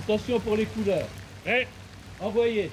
Attention pour les couleurs. Ouais. Envoyez.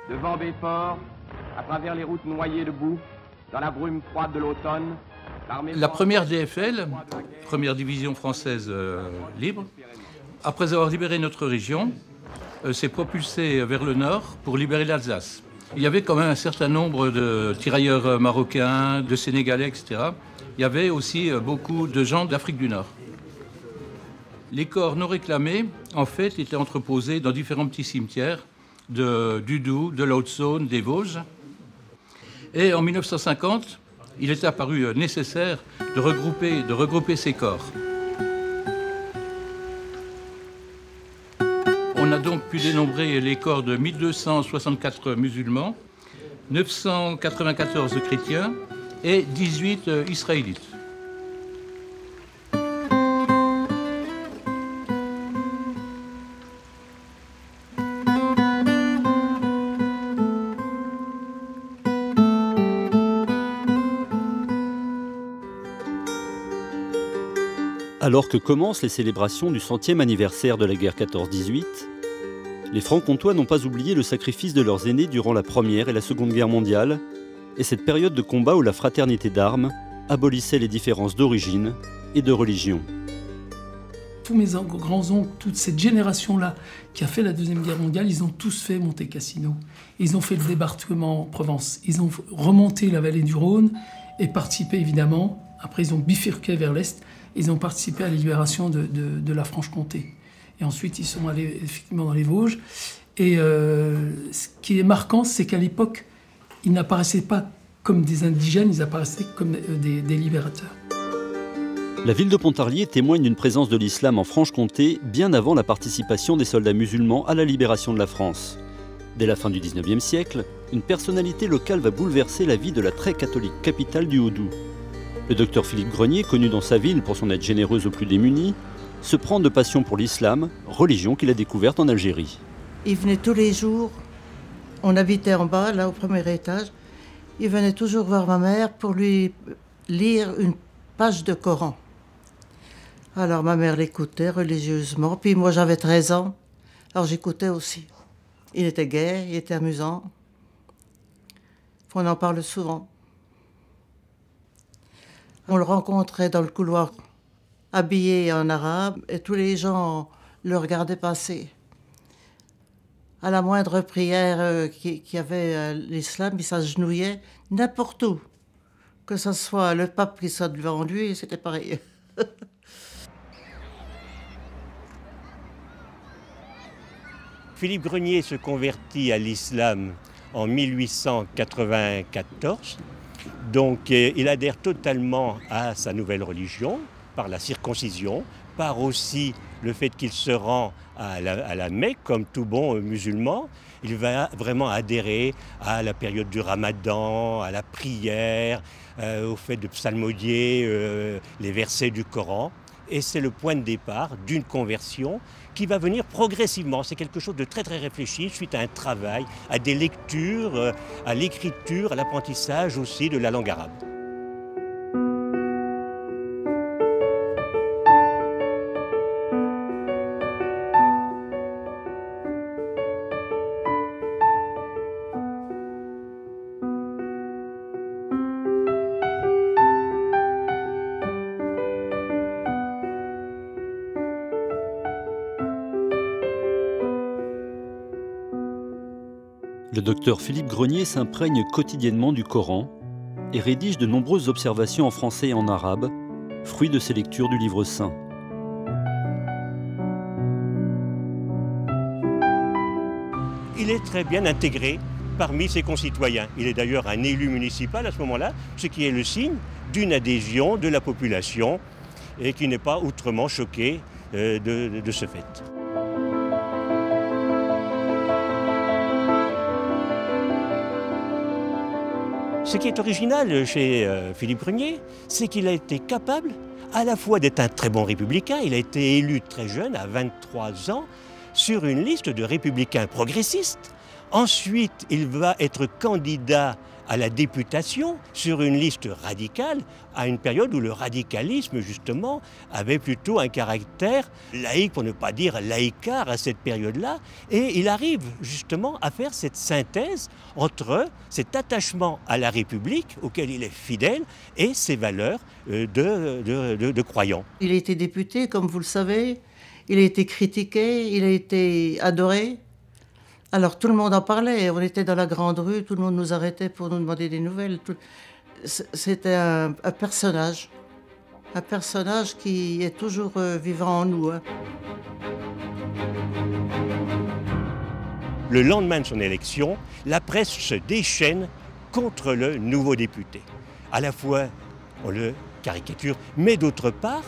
Devant Belfort, à travers les routes noyées de boue, dans la brume froide de l'automne, la première DFL, première division française libre, après avoir libéré notre région, s'est propulsée vers le nord pour libérer l'Alsace. Il y avait quand même un certain nombre de tirailleurs marocains, de Sénégalais, etc. Il y avait aussi beaucoup de gens d'Afrique du Nord. Les corps non réclamés, en fait, étaient entreposés dans différents petits cimetières du Doubs, de la Haute-Saône, des Vosges. Et en 1950, il est apparu nécessaire de regrouper ces corps. On a donc pu dénombrer les corps de 1264 musulmans, 994 chrétiens et 18 israélites. Alors que commencent les célébrations du 100e anniversaire de la guerre 14-18, les Francs-Comtois n'ont pas oublié le sacrifice de leurs aînés durant la Première et la Seconde Guerre mondiale, et cette période de combat où la fraternité d'armes abolissait les différences d'origine et de religion. Tous mes grands-oncles, toute cette génération-là qui a fait la Deuxième Guerre mondiale, ils ont tous fait Monte Cassino. Ils ont fait le débarquement en Provence. Ils ont remonté la vallée du Rhône et participé évidemment, après ils ont bifurqué vers l'Est, ils ont participé à la libération de la Franche-Comté. Et ensuite, ils sont allés effectivement dans les Vosges. Et ce qui est marquant, c'est qu'à l'époque, ils n'apparaissaient pas comme des indigènes, ils apparaissaient comme des libérateurs. La ville de Pontarlier témoigne d'une présence de l'islam en Franche-Comté bien avant la participation des soldats musulmans à la libération de la France. Dès la fin du XIXe siècle, une personnalité locale va bouleverser la vie de la très catholique capitale du Haut-Doubs. Le docteur Philippe Grenier, connu dans sa ville pour son aide généreuse aux plus démunis, se prend de passion pour l'islam, religion qu'il a découverte en Algérie. Il venait tous les jours, on habitait en bas, là au premier étage, il venait toujours voir ma mère pour lui lire une page de Coran. Alors ma mère l'écoutait religieusement, puis moi j'avais 13 ans, alors j'écoutais aussi. Il était gai, il était amusant, on en parle souvent. On le rencontrait dans le couloir, habillé en arabe, et tous les gens le regardaient passer. À la moindre prière qu'il y avait l'islam, il s'agenouillait n'importe où. Que ce soit le pape qui soit devant lui, c'était pareil. Philippe Grenier se convertit à l'islam en 1894. Donc il adhère totalement à sa nouvelle religion par la circoncision, par aussi le fait qu'il se rend à la Mecque comme tout bon musulman. Il va vraiment adhérer à la période du Ramadan, à la prière, au fait de psalmodier les versets du Coran. Et c'est le point de départ d'une conversion qui va venir progressivement. C'est quelque chose de très très réfléchi suite à un travail, à des lectures, à l'écriture, à l'apprentissage aussi de la langue arabe. Le docteur Philippe Grenier s'imprègne quotidiennement du Coran et rédige de nombreuses observations en français et en arabe, fruit de ses lectures du livre saint. Il est très bien intégré parmi ses concitoyens. Il est d'ailleurs un élu municipal à ce moment-là, ce qui est le signe d'une adhésion de la population et qui n'est pas outrement choqué de ce fait. Ce qui est original chez Philippe Grenier, c'est qu'il a été capable à la fois d'être un très bon républicain. Il a été élu très jeune, à 23 ans, sur une liste de républicains progressistes. Ensuite, il va être candidat à la députation sur une liste radicale, à une période où le radicalisme, justement, avait plutôt un caractère laïque, pour ne pas dire laïcard à cette période-là. Et il arrive, justement, à faire cette synthèse entre cet attachement à la République, auquel il est fidèle, et ses valeurs de croyant. Il a été député, comme vous le savez. Il a été critiqué, il a été adoré. Alors tout le monde en parlait, on était dans la grande rue, tout le monde nous arrêtait pour nous demander des nouvelles. C'était un personnage qui est toujours vivant en nous. Hein. Le lendemain de son élection, la presse se déchaîne contre le nouveau député. À la fois, on le caricature, mais d'autre part,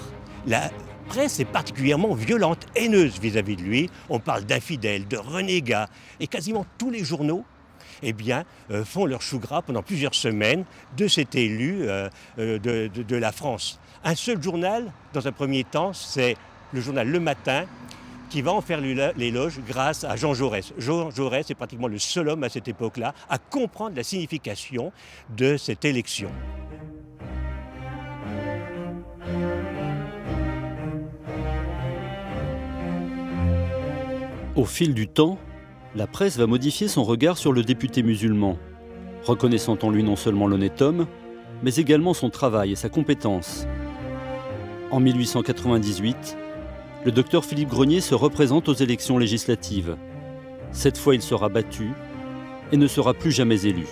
la presse est particulièrement violente, haineuse vis-à-vis de lui. On parle d'infidèles, de renégats, et quasiment tous les journaux font leur chou gras pendant plusieurs semaines de cet élu de la France. Un seul journal, dans un premier temps, c'est le journal Le Matin, qui va en faire l'éloge grâce à Jean Jaurès. Jean Jaurès est pratiquement le seul homme à cette époque-là à comprendre la signification de cette élection. Au fil du temps, la presse va modifier son regard sur le député musulman, reconnaissant en lui non seulement l'honnête homme, mais également son travail et sa compétence. En 1898, le docteur Philippe Grenier se représente aux élections législatives. Cette fois, il sera battu et ne sera plus jamais élu.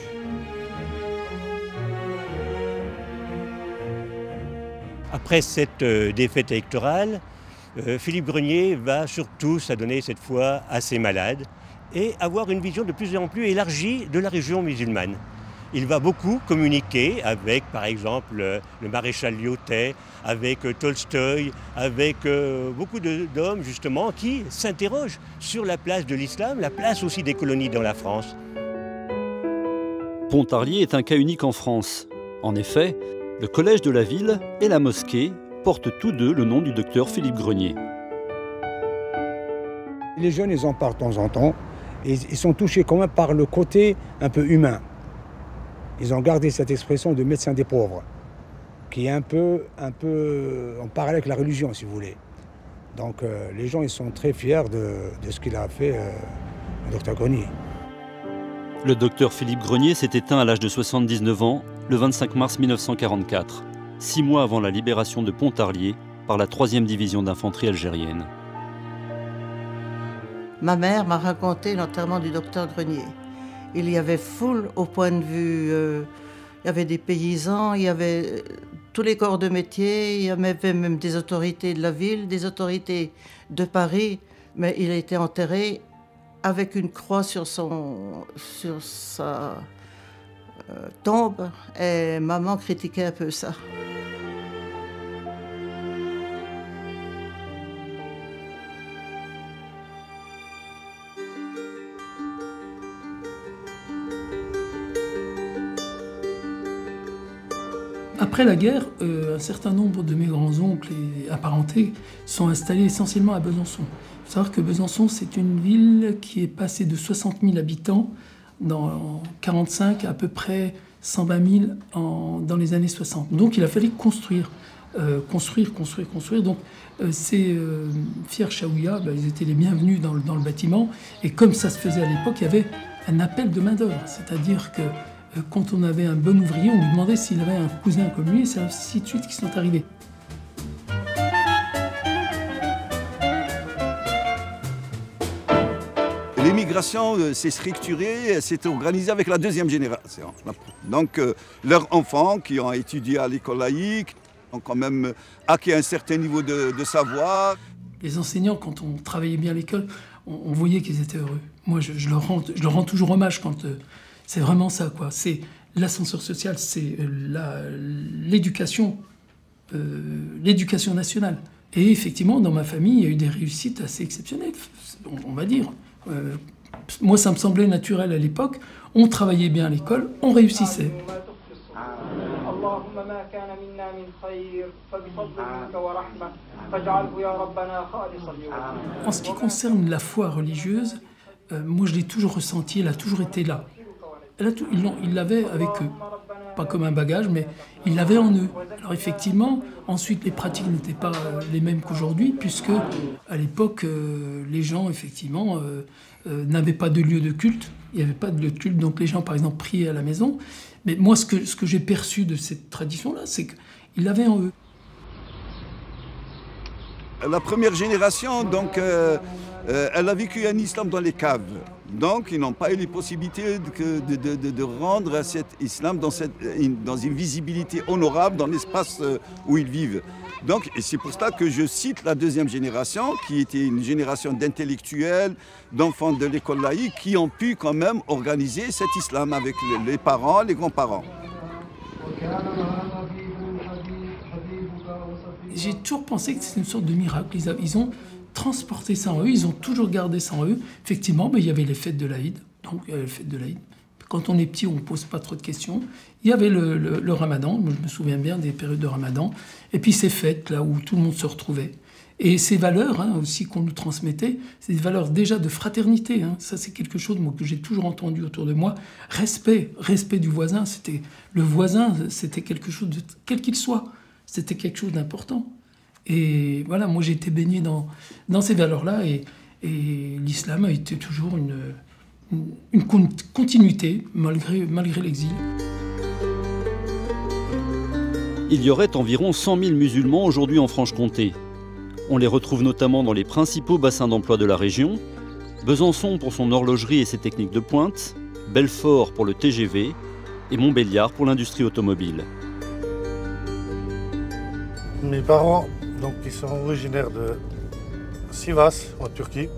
Après cette défaite électorale, Philippe Grenier va surtout s'adonner cette fois à ses malades et avoir une vision de plus en plus élargie de la région musulmane. Il va beaucoup communiquer avec, par exemple, le maréchal Lyautey, avec Tolstoï, avec beaucoup d'hommes, justement, qui s'interrogent sur la place de l'islam, la place aussi des colonies dans la France. Pontarlier est un cas unique en France. En effet, le collège de la ville et la mosquée portent tous deux le nom du docteur Philippe Grenier. Les jeunes, ils en parlent de temps en temps, et ils sont touchés quand même par le côté un peu humain. Ils ont gardé cette expression de médecin des pauvres, qui est un peu en parallèle avec la religion, si vous voulez. Donc les gens, ils sont très fiers de ce qu'il a fait, le docteur Grenier. Le docteur Philippe Grenier s'est éteint à l'âge de 79 ans, le 25 mars 1944, 6 mois avant la libération de Pontarlier par la 3e division d'infanterie algérienne. Ma mère m'a raconté l'enterrement du docteur Grenier. Il y avait foule au point de vue, il y avait des paysans, il y avait tous les corps de métier, il y avait même des autorités de la ville, des autorités de Paris, mais il a été enterré avec une croix sur sa tombe, et maman critiquait un peu ça. Après la guerre, un certain nombre de mes grands-oncles et apparentés sont installés essentiellement à Besançon. Il faut savoir que Besançon, c'est une ville qui est passée de 60 000 habitants en 1945 à peu près 120 000 dans les années 60. Donc il a fallu construire. Donc ces fiers Chaouia, ils étaient les bienvenus dans le bâtiment. Et comme ça se faisait à l'époque, il y avait un appel de main-d'œuvre. C'est-à-dire que quand on avait un bon ouvrier, on lui demandait s'il avait un cousin comme lui, et c'est ainsi de suite qui sont arrivés. L'immigration s'est structurée, s'est organisée avec la 2e génération. Donc leurs enfants qui ont étudié à l'école laïque ont quand même acquis un certain niveau de savoir. Les enseignants, quand on travaillait bien à l'école, on voyait qu'ils étaient heureux. Moi, je leur rends toujours hommage quand... c'est vraiment ça, quoi. C'est l'ascenseur social, c'est l'éducation nationale. Et effectivement, dans ma famille, il y a eu des réussites assez exceptionnelles, on va dire. Moi, ça me semblait naturel à l'époque. On travaillait bien à l'école, on réussissait. En ce qui concerne la foi religieuse, moi je l'ai toujours ressenti, elle a toujours été là. Ils l'avaient avec eux, pas comme un bagage, mais ils l'avaient en eux. Alors effectivement, ensuite les pratiques n'étaient pas les mêmes qu'aujourd'hui, puisque à l'époque, les gens effectivement n'avaient pas de lieu de culte. Il n'y avait pas de lieu de culte, donc les gens par exemple priaient à la maison. Mais moi ce que j'ai perçu de cette tradition-là, c'est qu'ils l'avaient en eux. La première génération, donc, elle a vécu un islam dans les caves. Donc, ils n'ont pas eu les possibilités de rendre cet islam dans une visibilité honorable dans l'espace où ils vivent. Donc, et c'est pour cela que je cite la deuxième génération, qui était une génération d'intellectuels, d'enfants de l'école laïque, qui ont pu quand même organiser cet islam avec les parents, les grands-parents. J'ai toujours pensé que c'était une sorte de miracle. Ils ont transporté ça en eux, ils ont toujours gardé ça en eux. Effectivement, il y avait les fêtes de l'Aïd. Donc, il y avait les fêtes de l'Aïd. Quand on est petit, on ne pose pas trop de questions. Il y avait le ramadan, moi, je me souviens bien des périodes de ramadan. Et puis ces fêtes, là où tout le monde se retrouvait. Et ces valeurs aussi qu'on nous transmettait, c'est des valeurs déjà de fraternité. Ça, c'est quelque chose moi, que j'ai toujours entendu autour de moi. Respect du voisin. Le voisin, c'était quelque chose de... Quel qu'il soit, c'était quelque chose d'important. Et voilà, moi j'ai été baigné dans ces valeurs-là et l'islam a été toujours une continuité malgré l'exil. Il y aurait environ 100 000 musulmans aujourd'hui en Franche-Comté. On les retrouve notamment dans les principaux bassins d'emploi de la région, Besançon pour son horlogerie et ses techniques de pointe, Belfort pour le TGV et Montbéliard pour l'industrie automobile. Mes parents, donc, ils sont originaires de Sivas, en Turquie.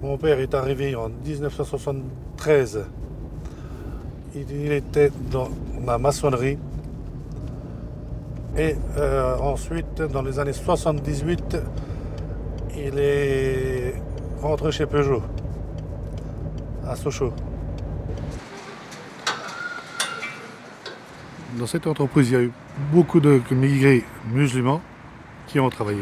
Mon père est arrivé en 1973. Il était dans la maçonnerie. Et ensuite, dans les années 78, il est rentré chez Peugeot, à Sochaux. Dans cette entreprise, il y a eu beaucoup de migrés musulmans qui ont travaillé.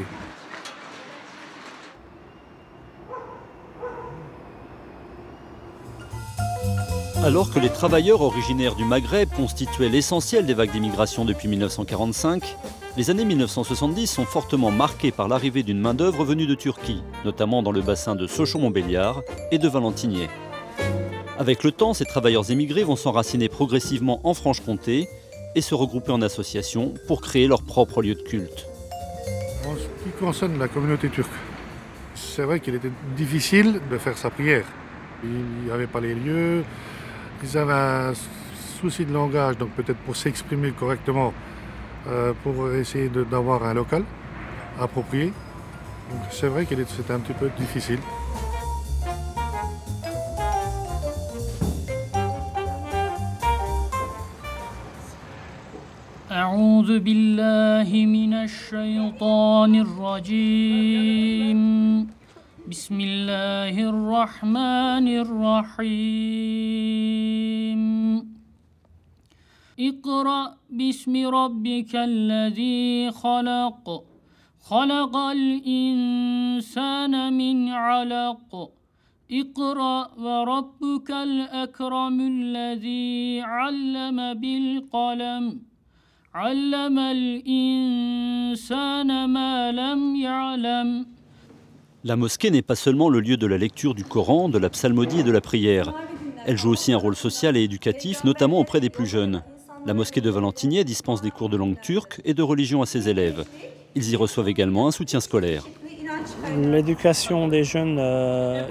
Alors que les travailleurs originaires du Maghreb constituaient l'essentiel des vagues d'immigration depuis 1945, les années 1970 sont fortement marquées par l'arrivée d'une main-d'œuvre venue de Turquie, notamment dans le bassin de Sochaux-Montbéliard et de Valentigney. Avec le temps, ces travailleurs émigrés vont s'enraciner progressivement en Franche-Comté et se regrouper en associations pour créer leur propre lieu de culte. En ce qui concerne la communauté turque, c'est vrai qu'il était difficile de faire sa prière. Il n'y avait pas les lieux, ils avaient un souci de langage, donc peut-être pour s'exprimer correctement, pour essayer d'avoir un local approprié. Donc c'est vrai que c'était un petit peu difficile. أعوذ بالله من الشيطان الرجيم بسم الله الرحمن الرحيم اقرأ باسم ربك الذي خلق خلق الإنسان من علق اقرأ وربك الأكرم الذي علم بالقلم علم الإنسان ما لم يعلم. La mosquée n'est pas seulement le lieu de la lecture du Coran, de la psalmodie et de la prière. Elle joue aussi un rôle social et éducatif, notamment auprès des plus jeunes. La mosquée de Valentigney dispense des cours de langue turque et de religion à ses élèves. Ils y reçoivent également un soutien scolaire. L'éducation des jeunes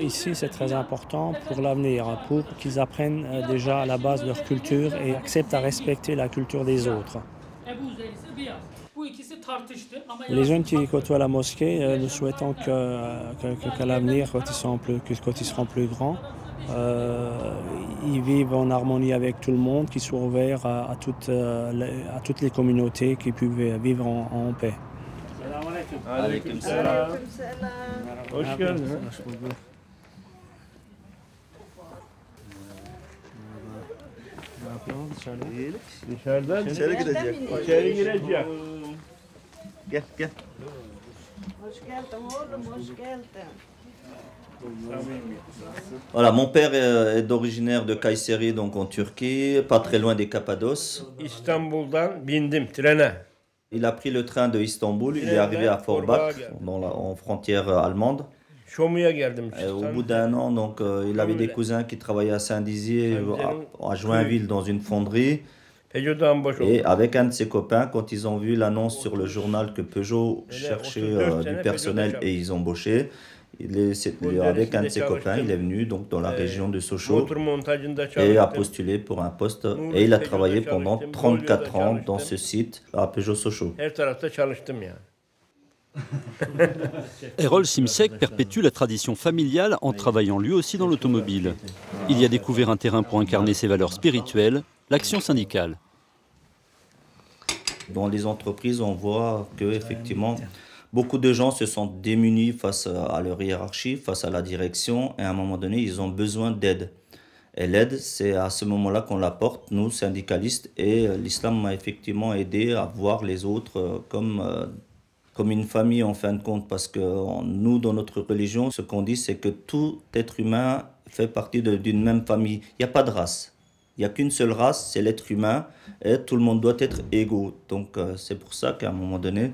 ici, c'est très important pour l'avenir, pour qu'ils apprennent déjà à la base leur culture et acceptent à respecter la culture des autres. Les jeunes qui côtoient la mosquée, nous souhaitons qu'à l'avenir, quand ils seront plus grands, ils vivent en harmonie avec tout le monde, qu'ils soient ouverts à toutes les communautés qui puissent vivre en paix. Aleyküm selam. Hoş geldin. Dışarıdan içeri girecek. İçeri girecek. Gel gel. Hoş geldin oğlum, hoş geldin. Voilà, mon père est originaire de Kayseri, donc en Turquie, pas très loin des Cappadoces. İstanbul'dan bindim trene. Il a pris le train de Istanbul, il est arrivé à Forbach, en frontière allemande. Et au bout d'un an, donc, il avait des cousins qui travaillaient à Saint-Dizier, à Joinville, dans une fonderie. Et avec un de ses copains, quand ils ont vu l'annonce sur le journal que Peugeot cherchait du personnel et ils embauchaient, avec un de ses copains, il est venu donc, dans la région de Sochaux et a postulé pour un poste. Et il a travaillé pendant 34 ans dans ce site à Peugeot Sochaux. Erol Simsek perpétue la tradition familiale en travaillant lui aussi dans l'automobile. Il y a découvert un terrain pour incarner ses valeurs spirituelles, l'action syndicale. Dans les entreprises, on voit qu'effectivement, beaucoup de gens se sentent démunis face à leur hiérarchie, face à la direction, et à un moment donné, ils ont besoin d'aide. Et l'aide, c'est à ce moment-là qu'on l'apporte, nous, syndicalistes, et l'islam m'a effectivement aidé à voir les autres comme une famille en fin de compte, parce que nous, dans notre religion, ce qu'on dit, c'est que tout être humain fait partie d'une même famille. Il n'y a pas de race. Il n'y a qu'une seule race, c'est l'être humain, et tout le monde doit être égaux. Donc c'est pour ça qu'à un moment donné,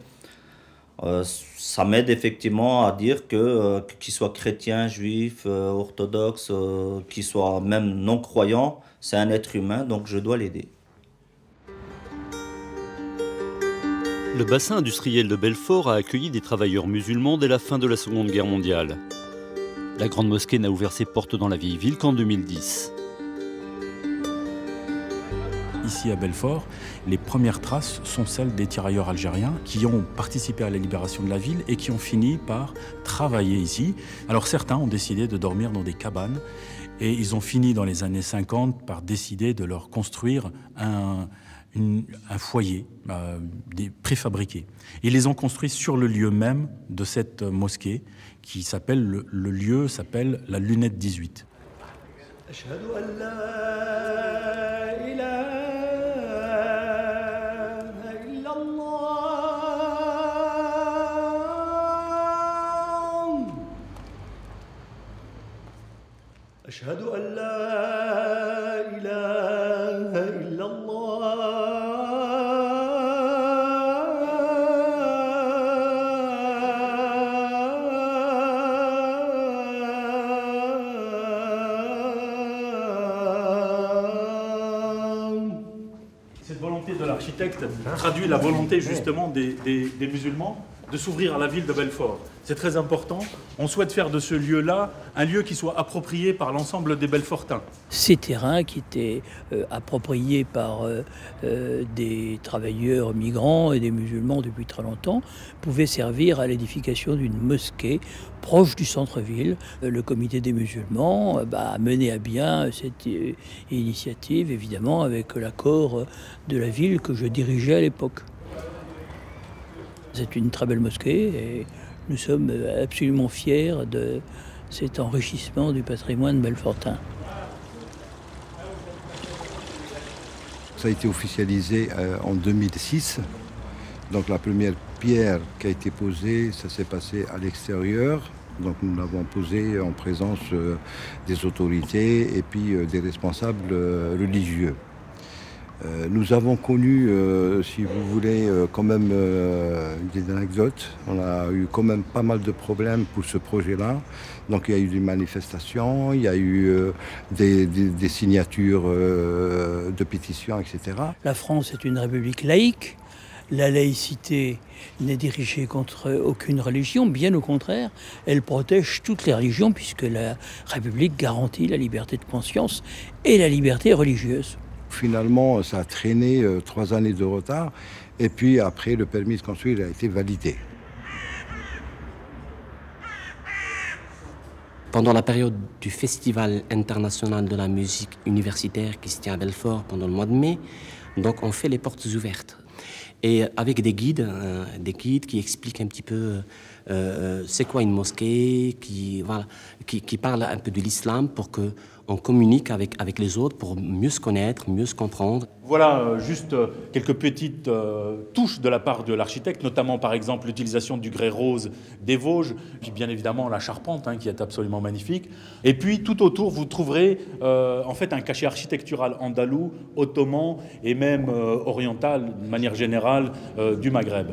ça m'aide effectivement à dire qu'ils soient chrétiens, juifs, orthodoxes, qu'ils soient même non-croyants, c'est un être humain, donc je dois l'aider. Le bassin industriel de Belfort a accueilli des travailleurs musulmans dès la fin de la Seconde Guerre mondiale. La Grande Mosquée n'a ouvert ses portes dans la vieille ville qu'en 2010. Ici à Belfort, les premières traces sont celles des tirailleurs algériens qui ont participé à la libération de la ville et qui ont fini par travailler ici. Alors certains ont décidé de dormir dans des cabanes et ils ont fini dans les années 50 par décider de leur construire un foyer préfabriqué. Ils les ont construits sur le lieu même de cette mosquée qui s'appelle, le lieu s'appelle la Lunette 18. أشهد أن لا إله إلا Cette volonté de l'architecte traduit la volonté justement des musulmans de s'ouvrir à la ville de Belfort. C'est très important. On souhaite faire de ce lieu-là un lieu qui soit approprié par l'ensemble des Belfortins. Ces terrains qui étaient appropriés par des travailleurs migrants et des musulmans depuis très longtemps pouvaient servir à l'édification d'une mosquée proche du centre-ville. Le comité des musulmans a mené à bien cette initiative, évidemment avec l'accord de la ville que je dirigeais à l'époque. C'est une très belle mosquée et nous sommes absolument fiers de cet enrichissement du patrimoine belfortin. Ça a été officialisé en 2006. Donc la première pierre qui a été posée, ça s'est passé à l'extérieur. Donc nous l'avons posée en présence des autorités et puis des responsables religieux. Nous avons connu, si vous voulez, quand même des anecdotes. On a eu quand même pas mal de problèmes pour ce projet-là. Donc il y a eu des manifestations, il y a eu des signatures de pétitions, etc. La France est une république laïque. La laïcité n'est dirigée contre aucune religion, bien au contraire, elle protège toutes les religions puisque la République garantit la liberté de conscience et la liberté religieuse. Finalement, ça a traîné 3 années de retard. Et puis après, le permis de construire a été validé. Pendant la période du Festival international de la musique universitaire qui se tient à Belfort pendant le mois de mai, donc on fait les portes ouvertes. Et avec des guides qui expliquent un petit peu c'est quoi une mosquée, qui parlent un peu de l'islam pour qu'on communique avec les autres pour mieux se connaître, mieux se comprendre. Voilà juste quelques petites touches de la part de l'architecte, notamment par exemple l'utilisation du grès rose des Vosges, puis bien évidemment la charpente qui est absolument magnifique. Et puis tout autour vous trouverez en fait un cachet architectural andalou, ottoman et même oriental de manière générale du Maghreb.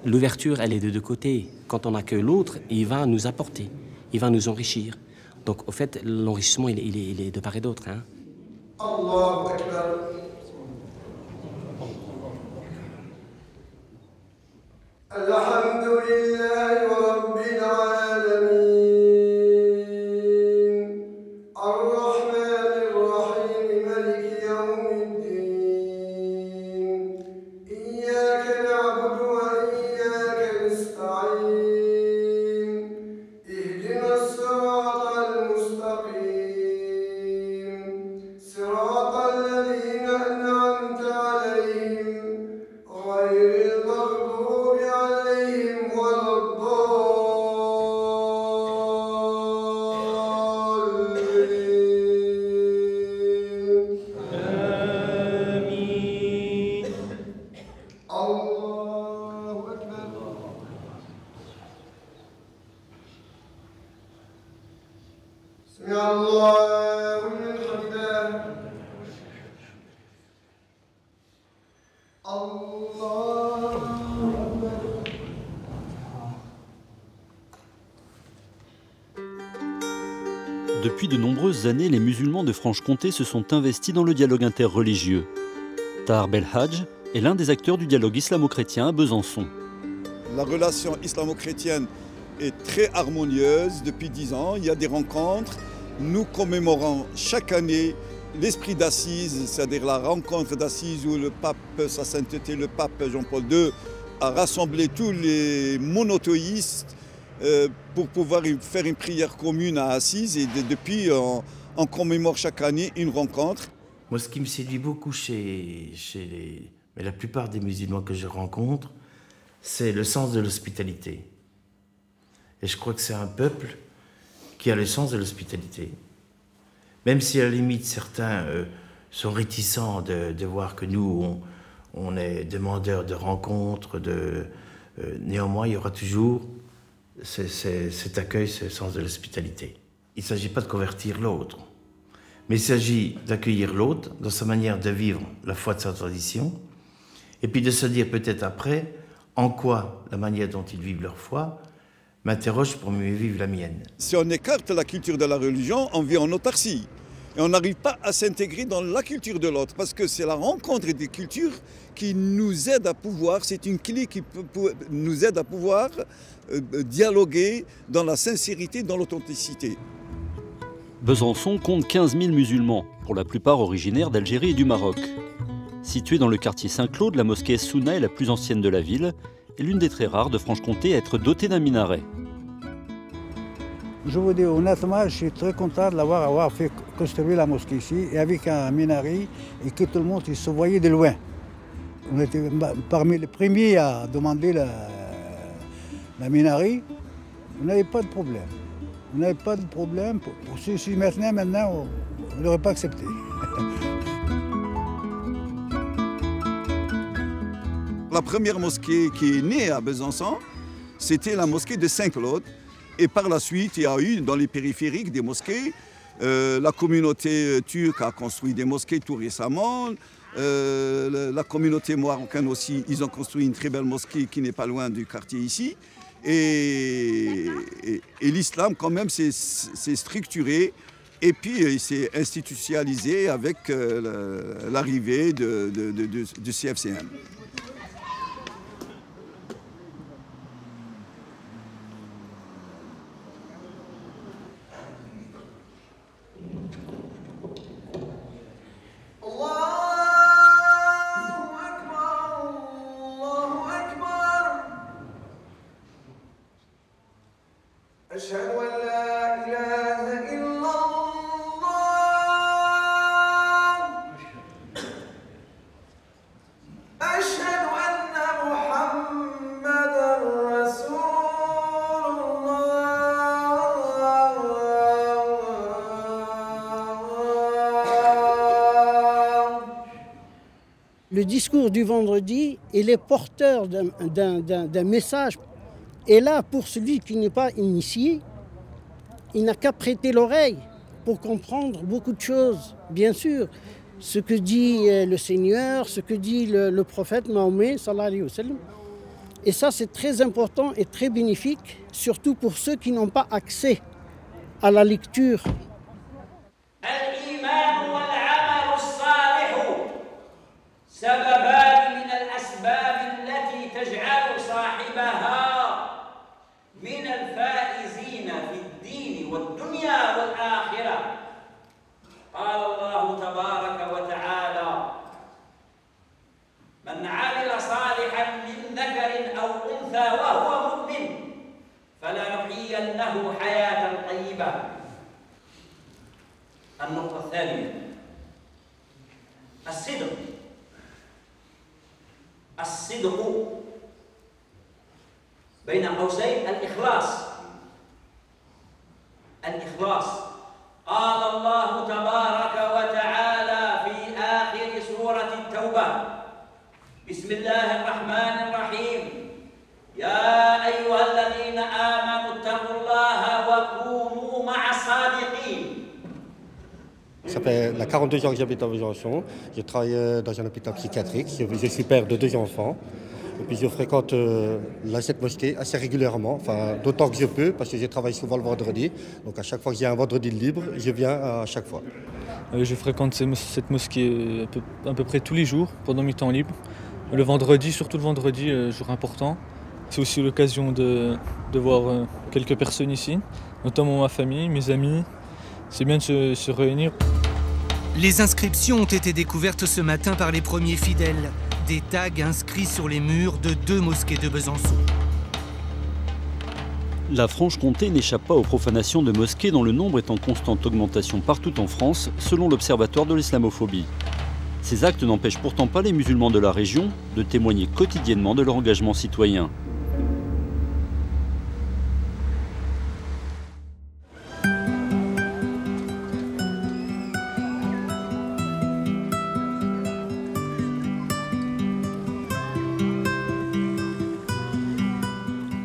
L'ouverture, elle est de deux côtés. Quand on accueille l'autre, il va nous apporter, il va nous enrichir. Donc, au fait, l'enrichissement, il est de part et d'autre. Allahu Akbar. Alhamdulillahi Rabbil Alamin. Ar-Rahmanir Rahim, Maliki Yawmiddin. Iyyaka na'budu wa iyyaka nasta'in. Ihdina as-siratal mustaqim. Siratal ladhina an'amta alayhim. Ghayril maghdubi alayhim waladdallin. Amin. Allahu Akbar. Sami Allahu liman hamidah. Allahu Akbar. Depuis de nombreuses années, les musulmans de Franche-Comté se sont investis dans le dialogue interreligieux. Tahar Belhadj est l'un des acteurs du dialogue islamo-chrétien à Besançon. La relation islamo-chrétienne est très harmonieuse depuis 10 ans. Il y a des rencontres. Nous commémorons chaque année l'esprit d'Assise, c'est-à-dire la rencontre d'Assise où le pape, sa sainteté, le pape Jean-Paul II, a rassemblé tous les monothéistes pour pouvoir faire une prière commune à Assise. Et depuis, on commémore chaque année une rencontre. Moi, ce qui me séduit beaucoup mais la plupart des musulmans que je rencontre, c'est le sens de l'hospitalité. Et je crois que c'est un peuple qui a le sens de l'hospitalité. Même si à la limite certains sont réticents de voir que nous, on est demandeurs de rencontres, néanmoins il y aura toujours cet accueil, ce sens de l'hospitalité. Il ne s'agit pas de convertir l'autre, mais il s'agit d'accueillir l'autre dans sa manière de vivre la foi de sa tradition, et puis de se dire peut-être après en quoi la manière dont ils vivent leur foi m'interroge pour mieux vivre la mienne. Si on écarte la culture de la religion, on vit en autarcie. Et on n'arrive pas à s'intégrer dans la culture de l'autre, parce que c'est la rencontre des cultures qui nous aide à pouvoir, c'est une clé qui nous aide à pouvoir dialoguer dans la sincérité, dans l'authenticité. Besançon compte 15 000 musulmans, pour la plupart originaires d'Algérie et du Maroc. Située dans le quartier Saint-Claude, la mosquée Souna est la plus ancienne de la ville et l'une des très rares de Franche-Comté à être dotée d'un minaret. Je vous dis honnêtement, je suis très content de l'avoir fait construire la mosquée ici, et avec un minaret, et que tout le monde se voyait de loin. On était parmi les premiers à demander la minaret. On n'avait pas de problème. On n'avait pas de problème. Pour ceux-ci maintenant, on n'aurait pas accepté. La première mosquée qui est née à Besançon, c'était la mosquée de Saint-Claude. Et par la suite, il y a eu dans les périphériques des mosquées. La communauté turque a construit des mosquées tout récemment. La communauté marocaine aussi, ils ont construit une très belle mosquée qui n'est pas loin du quartier ici. Et l'islam, quand même, s'est structuré et puis il s'est institutionnalisé avec l'arrivée du CFCM. أشهد أن لا إله إلا الله أشهد أن محمدا رسول الله. Le discours du vendredi, il est porteur d'un message. Et là, pour celui qui n'est pas initié, il n'a qu'à prêter l'oreille pour comprendre beaucoup de choses. Bien sûr, ce que dit le Seigneur, ce que dit le prophète Mahomet, sallallahu alayhi wa sallam. Et ça, c'est très important et très bénéfique, surtout pour ceux qui n'ont pas accès à la lecture. سببان من الأسباب التي تجعل صاحبها من الفائزين في الدين والدنيا والآخرة. قال الله تبارك وتعالى: من عمل صالحا من ذكر أو أنثى وهو مؤمن فلنحيينه حياة طيبة. النقطة الثانية: الصدق. الصدق بين قوسين الإخلاص. الإخلاص. قال الله تبارك وتعالى في آخر سورة التوبة: بسم الله الرحمن الرحيم يا أيها الذين آمنوا اتقوا الله وكونوا مع الصادقين. Ça fait la 42 ans que j'habite à Besançon. Je travaille dans un hôpital psychiatrique. Je suis père de 2 enfants. Et puis je fréquente cette mosquée assez régulièrement, enfin, d'autant que je peux, parce que je travaille souvent le vendredi. Donc à chaque fois que j'ai un vendredi libre, je viens à chaque fois. Je fréquente cette mosquée à peu près tous les jours, pendant mes temps libres. Le vendredi, surtout le vendredi, jour important. C'est aussi l'occasion de voir quelques personnes ici, notamment ma famille, mes amis. C'est bien de se réunir. Les inscriptions ont été découvertes ce matin par les premiers fidèles. Des tags inscrits sur les murs de 2 mosquées de Besançon. La Franche-Comté n'échappe pas aux profanations de mosquées dont le nombre est en constante augmentation partout en France, selon l'Observatoire de l'islamophobie. Ces actes n'empêchent pourtant pas les musulmans de la région de témoigner quotidiennement de leur engagement citoyen.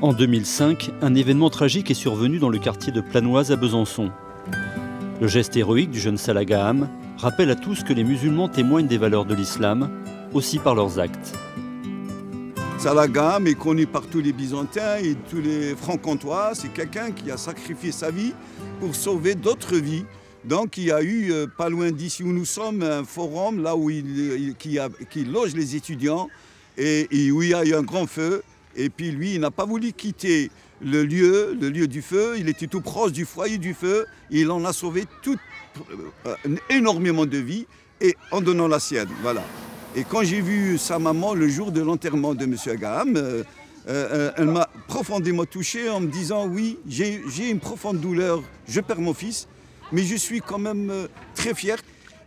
En 2005, un événement tragique est survenu dans le quartier de Planoise à Besançon. Le geste héroïque du jeune Salah Gaham rappelle à tous que les musulmans témoignent des valeurs de l'islam, aussi par leurs actes. Salah Gaham est connu par tous les Byzantins et tous les Francs-Comtois. C'est quelqu'un qui a sacrifié sa vie pour sauver d'autres vies. Donc il y a eu, pas loin d'ici où nous sommes, un forum là où qui loge les étudiants et où il y a eu un grand feu. Et puis lui, il n'a pas voulu quitter le lieu du feu. Il était tout proche du foyer du feu. Il en a sauvé énormément de vies et en donnant la sienne. Voilà. Et quand j'ai vu sa maman le jour de l'enterrement de M. Gaham, elle m'a profondément touché en me disant: oui, j'ai une profonde douleur, je perds mon fils, mais je suis quand même très fier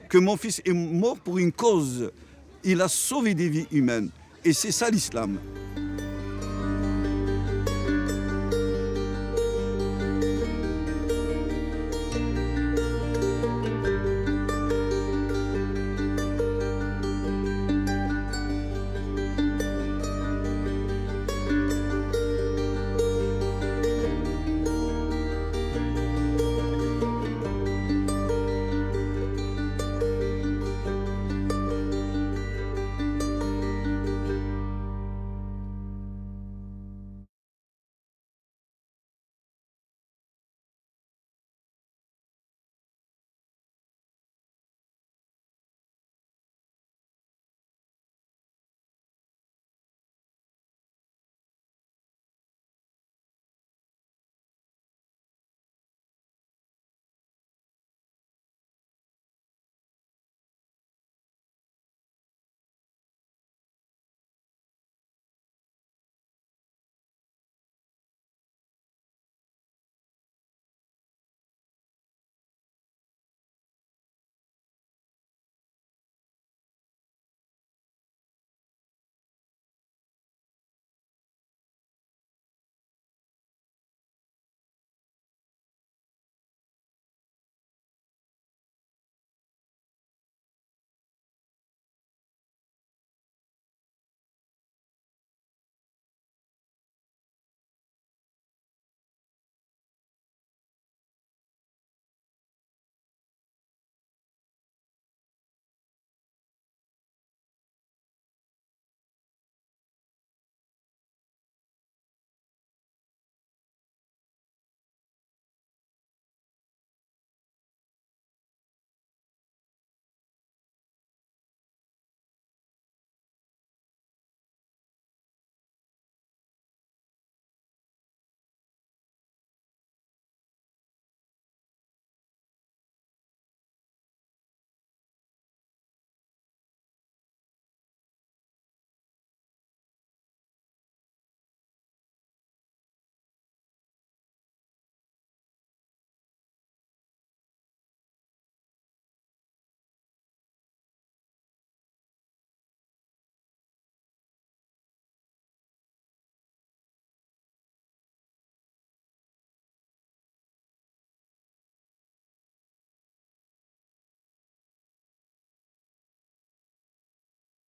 que mon fils est mort pour une cause. Il a sauvé des vies humaines. Et c'est ça l'islam.